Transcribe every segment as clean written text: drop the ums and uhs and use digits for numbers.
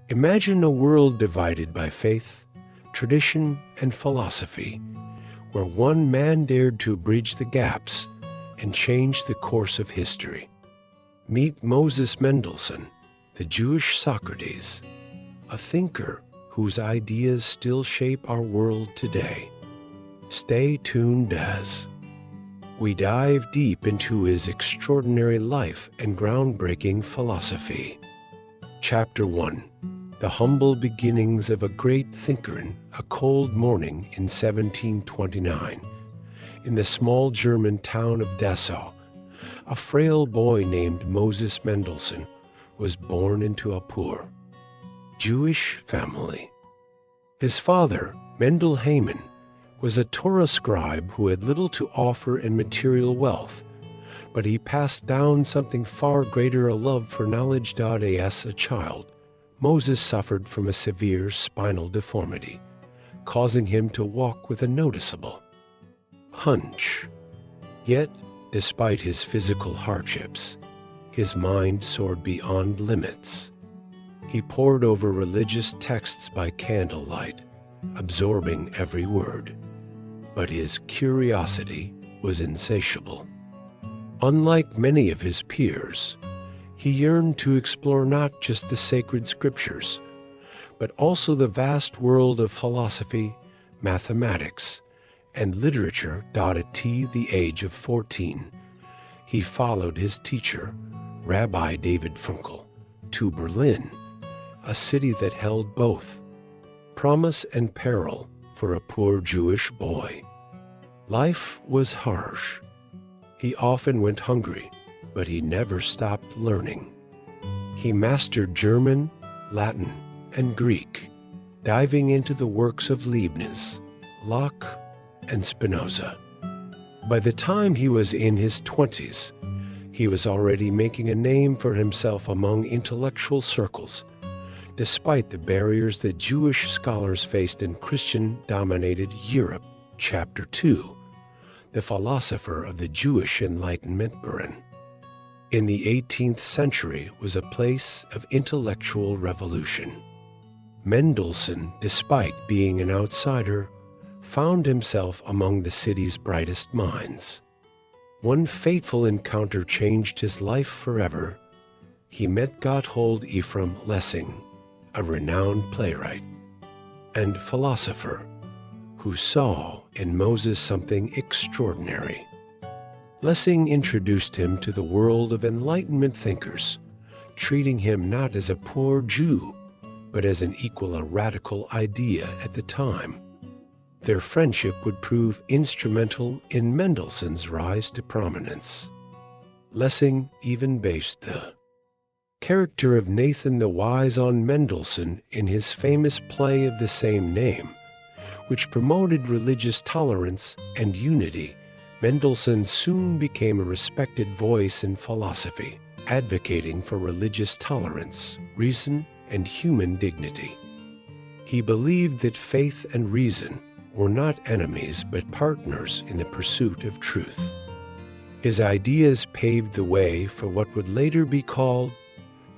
Imagine a world divided by faith, tradition, and philosophy, where one man dared to bridge the gaps and change the course of history. Meet Moses Mendelssohn, the Jewish Socrates, a thinker whose ideas still shape our world today. Stay tuned as we dive deep into his extraordinary life and groundbreaking philosophy. Chapter 1: The humble beginnings of a great thinker. A cold morning in 1729, in the small German town of Dessau, a frail boy named Moses Mendelssohn was born into a poor Jewish family. His father, Mendel Hayman, was a Torah scribe who had little to offer in material wealth, but he passed down something far greater, a love for knowledge. As a child, Moses suffered from a severe spinal deformity, causing him to walk with a noticeable hunch. Yet, despite his physical hardships, his mind soared beyond limits. He pored over religious texts by candlelight, absorbing every word. But his curiosity was insatiable. Unlike many of his peers, he yearned to explore not just the sacred scriptures, but also the vast world of philosophy, mathematics, and literature. At the age of 14, he followed his teacher, Rabbi David Funkel, to Berlin, a city that held both promise and peril for a poor Jewish boy. Life was harsh. He often went hungry, but he never stopped learning. He mastered German, Latin, and Greek, diving into the works of Leibniz, Locke, and Spinoza. By the time he was in his 20s, he was already making a name for himself among intellectual circles, despite the barriers that Jewish scholars faced in Christian-dominated Europe. Chapter 2: The philosopher of the Jewish Enlightenment. Berlin, in the 18th century, was a place of intellectual revolution. Mendelssohn, despite being an outsider, found himself among the city's brightest minds. One fateful encounter changed his life forever. He met Gotthold Ephraim Lessing, a renowned playwright and philosopher, who saw in Moses something extraordinary. Lessing introduced him to the world of Enlightenment thinkers, treating him not as a poor Jew, but as an equal, a radical idea at the time. Their friendship would prove instrumental in Mendelssohn's rise to prominence. Lessing even based the character of Nathan the Wise on Mendelssohn in his famous play of the same name, which promoted religious tolerance and unity. Mendelssohn soon became a respected voice in philosophy, advocating for religious tolerance, reason, and human dignity. He believed that faith and reason were not enemies but partners in the pursuit of truth. His ideas paved the way for what would later be called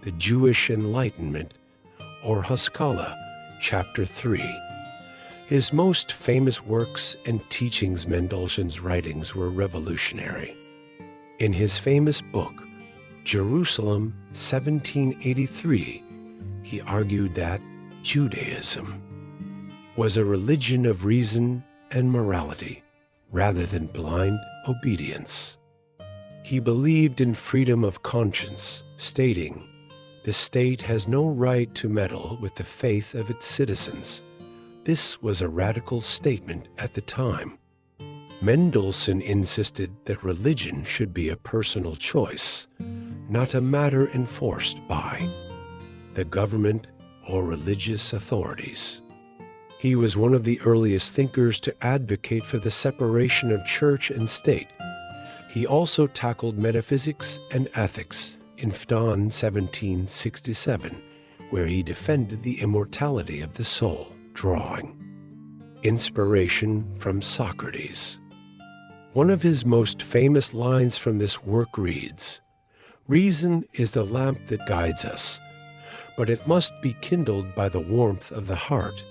the Jewish Enlightenment, or Haskalah. Chapter 3. His most famous works and teachings. Mendelssohn's writings were revolutionary. In his famous book, Jerusalem, 1783, he argued that Judaism was a religion of reason and morality, rather than blind obedience. He believed in freedom of conscience, stating, "The state has no right to meddle with the faith of its citizens." This was a radical statement at the time. Mendelssohn insisted that religion should be a personal choice, not a matter enforced by the government or religious authorities. He was one of the earliest thinkers to advocate for the separation of church and state. He also tackled metaphysics and ethics in 1767, where he defended the immortality of the soul, drawing inspiration from Socrates. One of his most famous lines from this work reads, "Reason is the lamp that guides us, but it must be kindled by the warmth of the heart.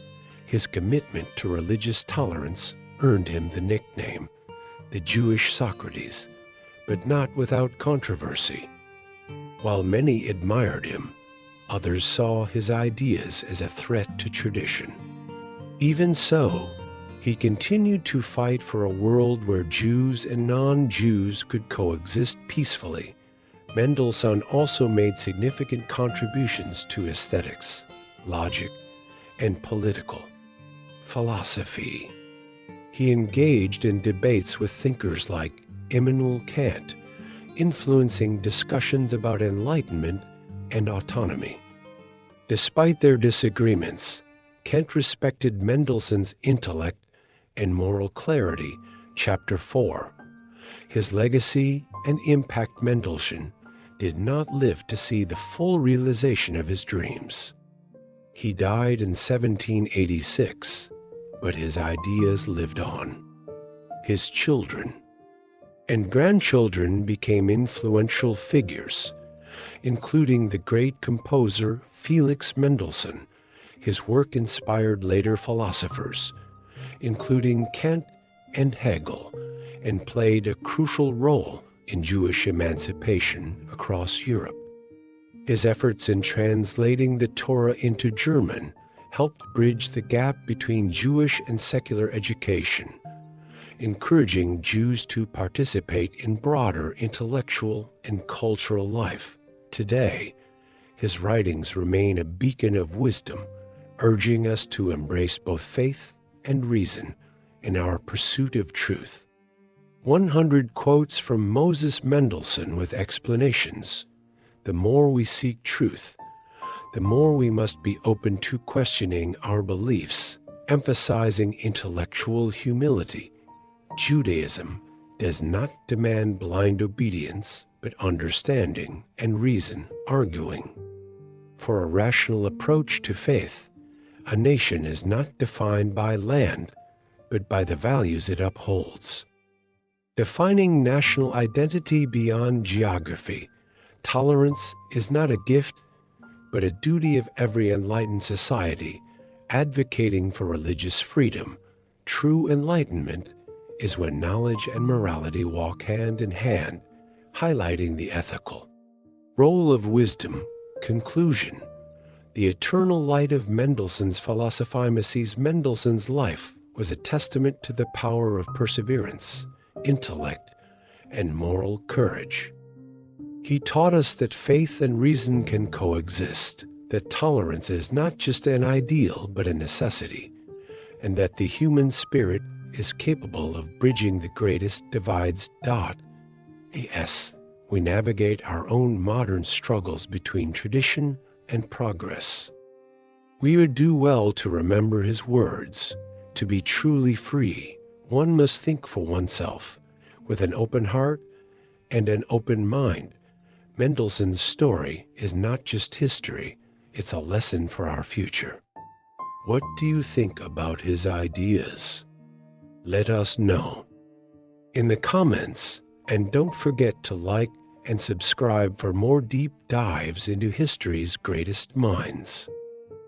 His commitment to religious tolerance earned him the nickname, the Jewish Socrates, but not without controversy. While many admired him, others saw his ideas as a threat to tradition. Even so, he continued to fight for a world where Jews and non-Jews could coexist peacefully. Mendelssohn also made significant contributions to aesthetics, logic, and political philosophy. He engaged in debates with thinkers like Immanuel Kant, influencing discussions about enlightenment and autonomy. Despite their disagreements, Kant respected Mendelssohn's intellect and moral clarity. Chapter 4. His legacy and impact. Mendelssohn did not live to see the full realization of his dreams. He died in 1786, but his ideas lived on. His children and grandchildren became influential figures, including the great composer Felix Mendelssohn. His work inspired later philosophers, including Kant and Hegel, and played a crucial role in Jewish emancipation across Europe. His efforts in translating the Torah into German helped bridge the gap between Jewish and secular education, encouraging Jews to participate in broader intellectual and cultural life. Today, his writings remain a beacon of wisdom, urging us to embrace both faith and reason in our pursuit of truth. 100 quotes from Moses Mendelssohn with explanations. The more we seek truth, the more we must be open to questioning our beliefs, emphasizing intellectual humility. Judaism does not demand blind obedience, but understanding and reason, arguing for a rational approach to faith. A nation is not defined by land, but by the values it upholds. Defining national identity beyond geography. Tolerance is not a gift, but a duty of every enlightened society, advocating for religious freedom. True enlightenment is when knowledge and morality walk hand in hand, highlighting the ethical role of wisdom. Conclusion. The eternal light of Mendelssohn's philosophimacies. Mendelssohn's life was a testament to the power of perseverance, intellect, and moral courage. He taught us that faith and reason can coexist, that tolerance is not just an ideal but a necessity, and that the human spirit is capable of bridging the greatest divides. As we navigate our own modern struggles between tradition and progress, we would do well to remember his words. To be truly free, one must think for oneself, with an open heart and an open mind. Mendelssohn's story is not just history, it's a lesson for our future. What do you think about his ideas? Let us know in the comments, and don't forget to like and subscribe for more deep dives into history's greatest minds.